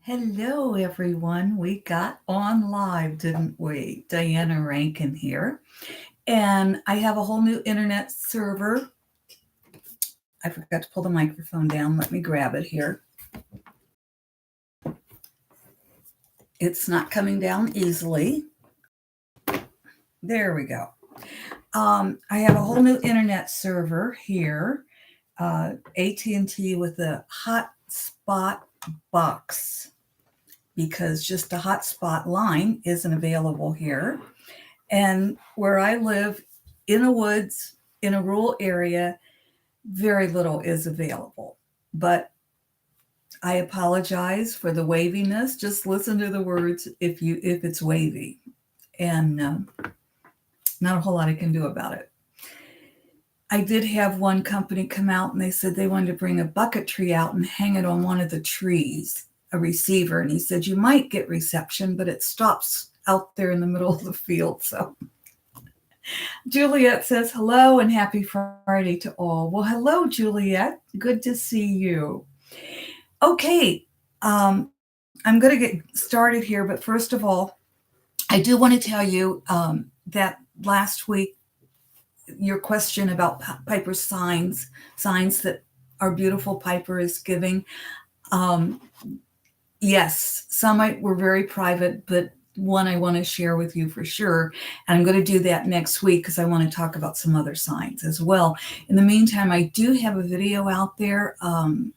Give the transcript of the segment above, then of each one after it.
Hello, everyone. We got on live, didn't we? Diana Rankin here. And I have a whole new internet server. I forgot to pull the microphone down. Let me grab it here. It's not coming down easily. There we go. I have a whole new internet server here. AT&T with a hotspot box because just a hotspot line isn't available here. And where I live in the woods, in a rural area, very little is available. But I apologize for the waviness. Just listen to the words if it's wavy, and not a whole lot I can do about it. I did have one company come out and they said they wanted to bring a bucket tree out and hang it on one of the trees, a receiver. And he said, you might get reception, but it stops out there in the middle of the field. So Juliet says, hello and happy Friday to all. Well, hello, Juliet. Good to see you. Okay, I'm going to get started here. But first of all, I do want to tell you that last week, your question about Piper's signs that our beautiful Piper is giving. Yes, some were very private, but one I want to share with you for sure. And I'm going to do that next week because I want to talk about some other signs as well. In the meantime, I do have a video out there. Oh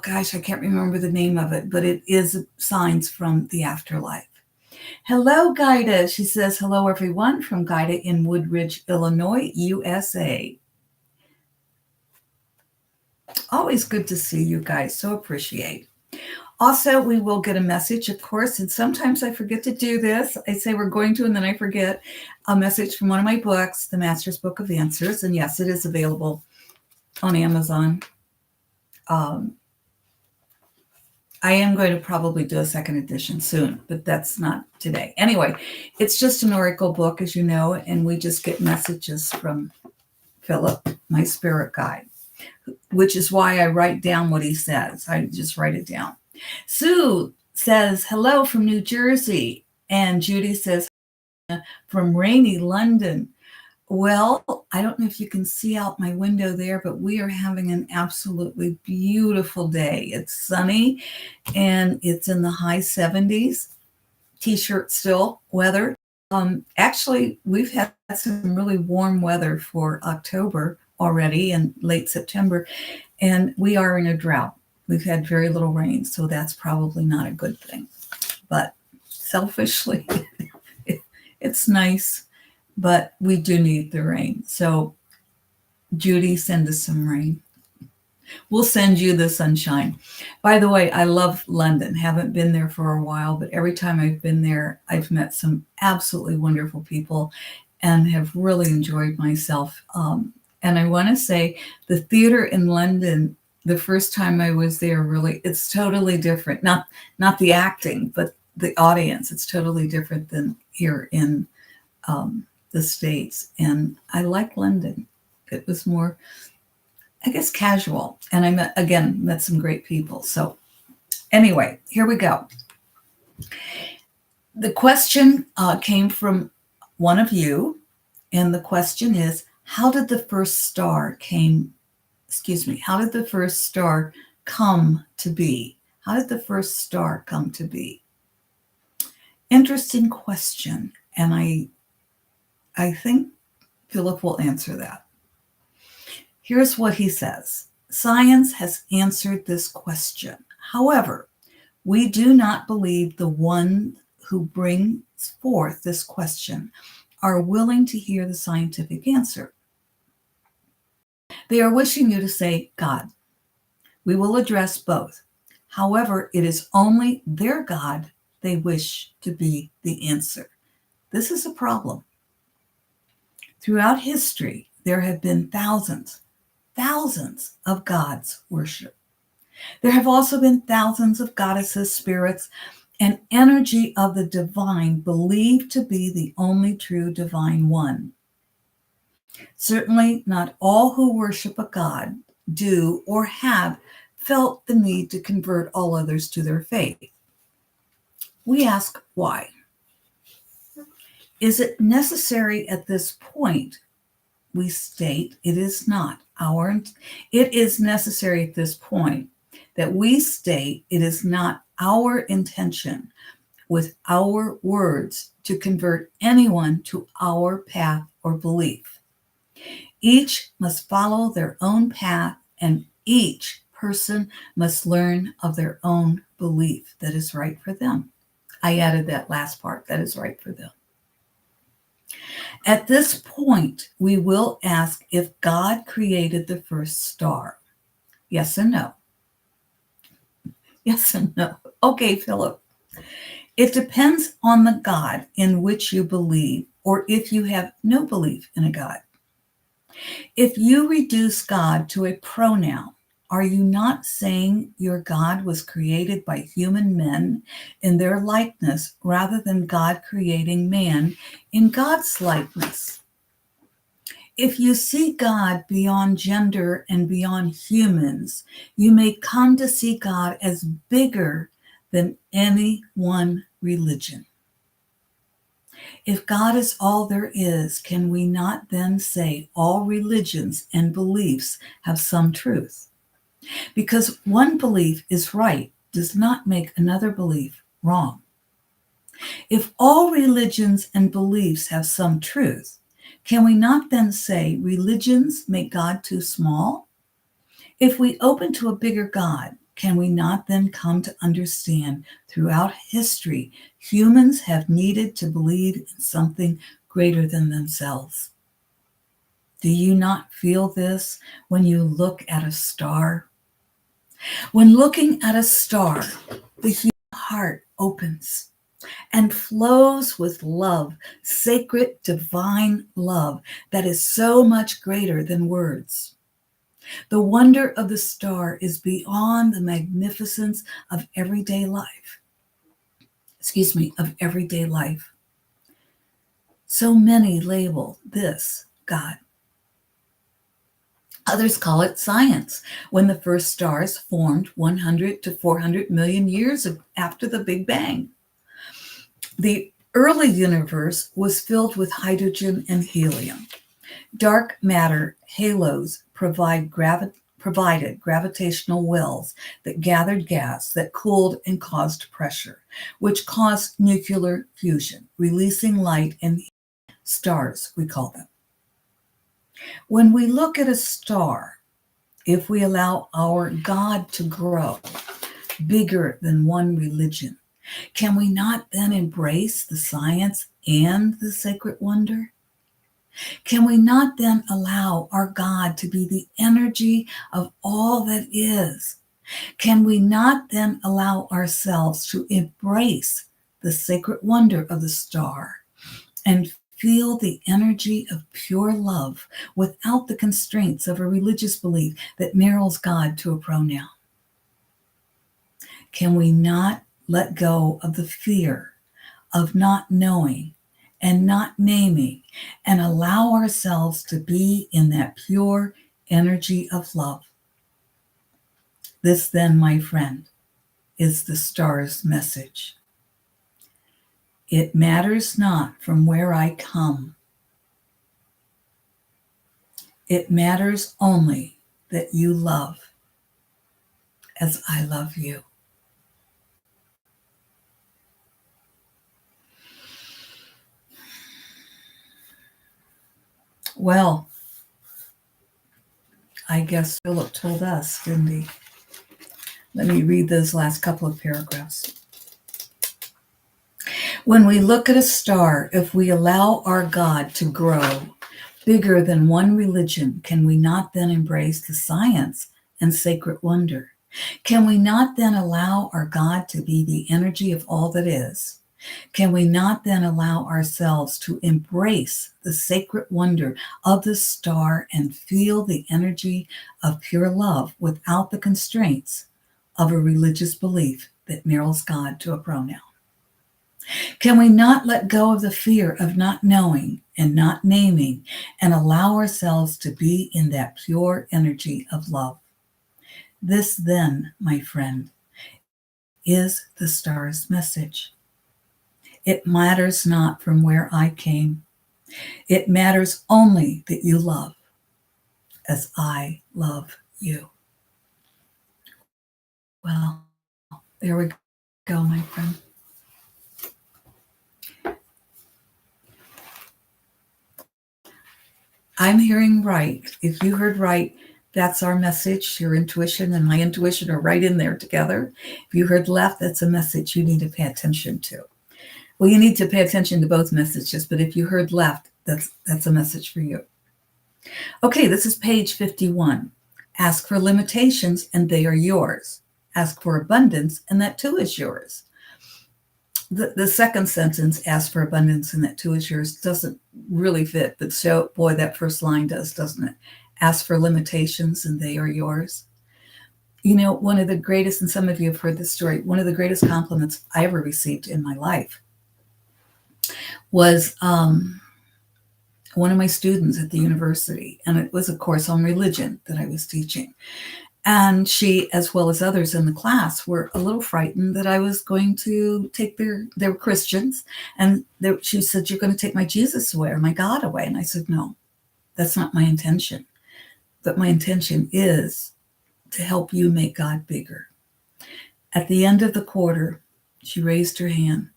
gosh, I can't remember the name of it, but it is signs from the afterlife. Hello, Gaida. She says, hello, everyone from Gaida in Woodridge, Illinois, USA. Always good to see you guys. So appreciate. Also, we will get a message, of course, and sometimes I forget to do this. I say we're going to, and then I forget a message from one of my books, The Master's Book of Answers. And yes, it is available on Amazon. I am going to probably do a second edition soon, but that's not today. Anyway, it's just an oracle book, as you know, and we just get messages from Phillip, my spirit guide, which is why I write down what he says. I just write it down. Sue says, hello from New Jersey. And Judy says, from rainy London. Well, I don't know if you can see out my window there, but we are having an absolutely beautiful day. It's sunny and it's in the high 70s. T-shirt still weather. Actually, we've had some really warm weather for October already and late September, and we are in a drought. We've had very little rain, so that's probably not a good thing. But selfishly, it's nice. But we do need the rain. So, Judy, send us some rain. We'll send you the sunshine. By the way, I love London. Haven't been there for a while, but every time I've been there, I've met some absolutely wonderful people and have really enjoyed myself. And I want to say the theater in London, the first time I was there, really, it's totally different. Not the acting, but the audience. It's totally different than here in the States. And I like London. It was more, I guess, casual. And I met some great people. So anyway, here we go. The question came from one of you. And the question is, how did the first star come to be? How did the first star come to be? Interesting question. And I think Phillip will answer that. Here's what he says. Science has answered this question. However, we do not believe the one who brings forth this question are willing to hear the scientific answer. They are wishing you to say God. We will address both. However, it is only their God they wish to be the answer. This is a problem. Throughout history, there have been thousands of gods worshiped. There have also been thousands of goddesses, spirits, and energy of the divine believed to be the only true divine one. Certainly, not all who worship a god do or have felt the need to convert all others to their faith. We ask why. Is it necessary at this point? We state it is not our. It is necessary at this point that we state it is not our intention with our words to convert anyone to our path or belief. Each must follow their own path, and each person must learn of their own belief that is right for them. I added that last part, that is right for them. At this point, we will ask if God created the first star. Yes and no. Yes and no. Okay, Philip. It depends on the God in which you believe, or if you have no belief in a God. If you reduce God to a pronoun, are you not saying your God was created by human men in their likeness rather than God creating man in God's likeness? If you see God beyond gender and beyond humans, you may come to see God as bigger than any one religion. If God is all there is, can we not then say all religions and beliefs have some truth? Because one belief is right does not make another belief wrong. If all religions and beliefs have some truth, can we not then say religions make God too small? If we open to a bigger God, can we not then come to understand throughout history humans have needed to believe in something greater than themselves? Do you not feel this when you look at a star? When looking at a star, the human heart opens and flows with love, sacred, divine love that is so much greater than words. The wonder of the star is beyond the magnificence of everyday life. Of everyday life. So many label this God. Others call it science, when the first stars formed 100 to 400 million years after the Big Bang. The early universe was filled with hydrogen and helium. Dark matter halos provided gravitational wells that gathered gas that cooled and caused pressure, which caused nuclear fusion, releasing light and stars, we call them. When we look at a star, if we allow our God to grow bigger than one religion, can we not then embrace the science and the sacred wonder? Can we not then allow our God to be the energy of all that is? Can we not then allow ourselves to embrace the sacred wonder of the star and feel the energy of pure love without the constraints of a religious belief that narrows God to a pronoun? Can we not let go of the fear of not knowing and not naming and allow ourselves to be in that pure energy of love? This then, my friend, is the star's message. It matters not from where I come. It matters only that you love as I love you. Well, I guess Philip told us, didn't he? Let me read those last couple of paragraphs. When we look at a star, if we allow our God to grow bigger than one religion, can we not then embrace the science and sacred wonder? Can we not then allow our God to be the energy of all that is? Can we not then allow ourselves to embrace the sacred wonder of the star and feel the energy of pure love without the constraints of a religious belief that narrows God to a pronoun? Can we not let go of the fear of not knowing and not naming and allow ourselves to be in that pure energy of love? This then, my friend, is the star's message. It matters not from where I came. It matters only that you love as I love you. Well, there we go, my friend. I'm hearing right. If you heard right, that's our message. Your intuition and my intuition are right in there together. If you heard left, that's a message you need to pay attention to. Well, you need to pay attention to both messages, but if you heard left, that's a message for you. Okay, this is page 51. Ask for limitations, and they are yours. Ask for abundance, and that too is yours. The second sentence, ask for abundance, and that too is yours, doesn't really fit, but so, boy, that first line does, doesn't it? Ask for limitations, and they are yours. You know, one of the greatest, and some of you have heard this story, one of the greatest compliments I ever received in my life was one of my students at the university, and it was a course on religion that I was teaching. And she, as well as others in the class, were a little frightened that I was going to take they were Christians, and she said, "You're going to take my Jesus away or my God away." And I said, "No, that's not my intention. But my intention is to help you make God bigger." At the end of the quarter, she raised her hand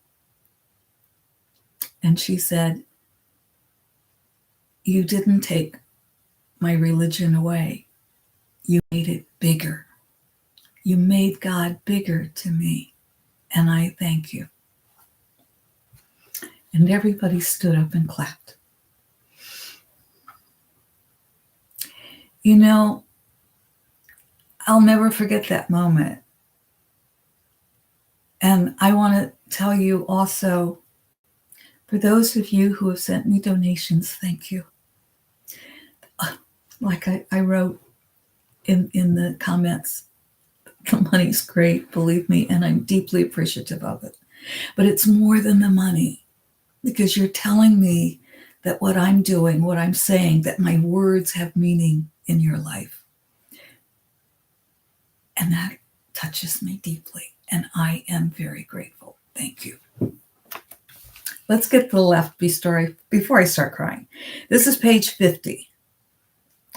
and she said, "You didn't take my religion away. You made it bigger. You made God bigger to me, and I thank you." And everybody stood up and clapped. You know, I'll never forget that moment. And I want to tell you also, for those of you who have sent me donations, thank you. Like I wrote in the comments, the money's great, believe me, and I'm deeply appreciative of it. But it's more than the money, because you're telling me that what I'm doing, what I'm saying, that my words have meaning in your life. And that touches me deeply, and I am very grateful. Thank you. Let's get to the left story before I start crying. This is page 50.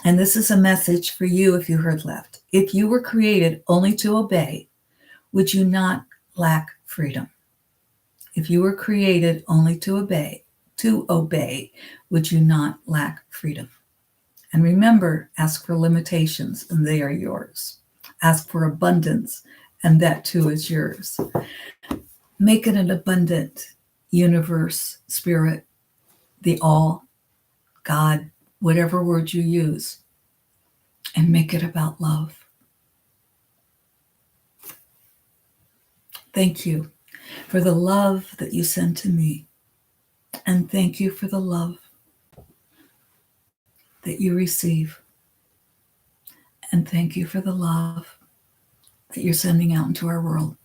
And this is a message for you if you heard left. If you were created only to obey, would you not lack freedom? If you were created only to obey, would you not lack freedom? And remember, ask for limitations, and they are yours. Ask for abundance, and that too is yours. Make it an abundant universe, spirit, the all, God, whatever word you use, and make it about love. Thank you for the love that you send to me, and thank you for the love that you receive, and thank you for the love that you're sending out into our world.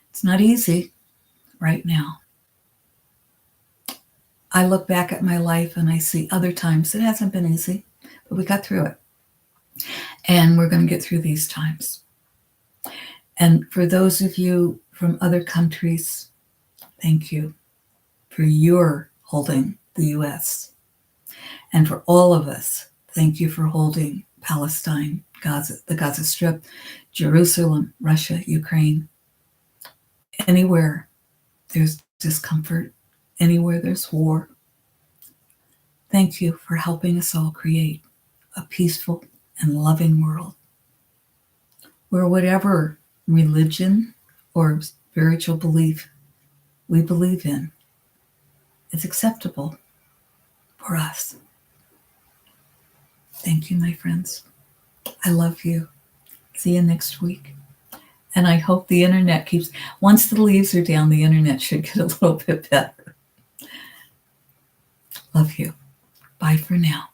It's not easy right now. I look back at my life and I see other times it hasn't been easy, but we got through it. And we're going to get through these times. And for those of you from other countries, thank you for your holding the U.S. And for all of us, thank you for holding Palestine, Gaza, the Gaza Strip, Jerusalem, Russia, Ukraine. Anywhere there's discomfort, anywhere there's war, thank you for helping us all create a peaceful and loving world where whatever religion or spiritual belief we believe in is acceptable for us. Thank you, my friends. I love you. See you next week. And I hope the internet keeps, once the leaves are down, the internet should get a little bit better. Love you. Bye for now.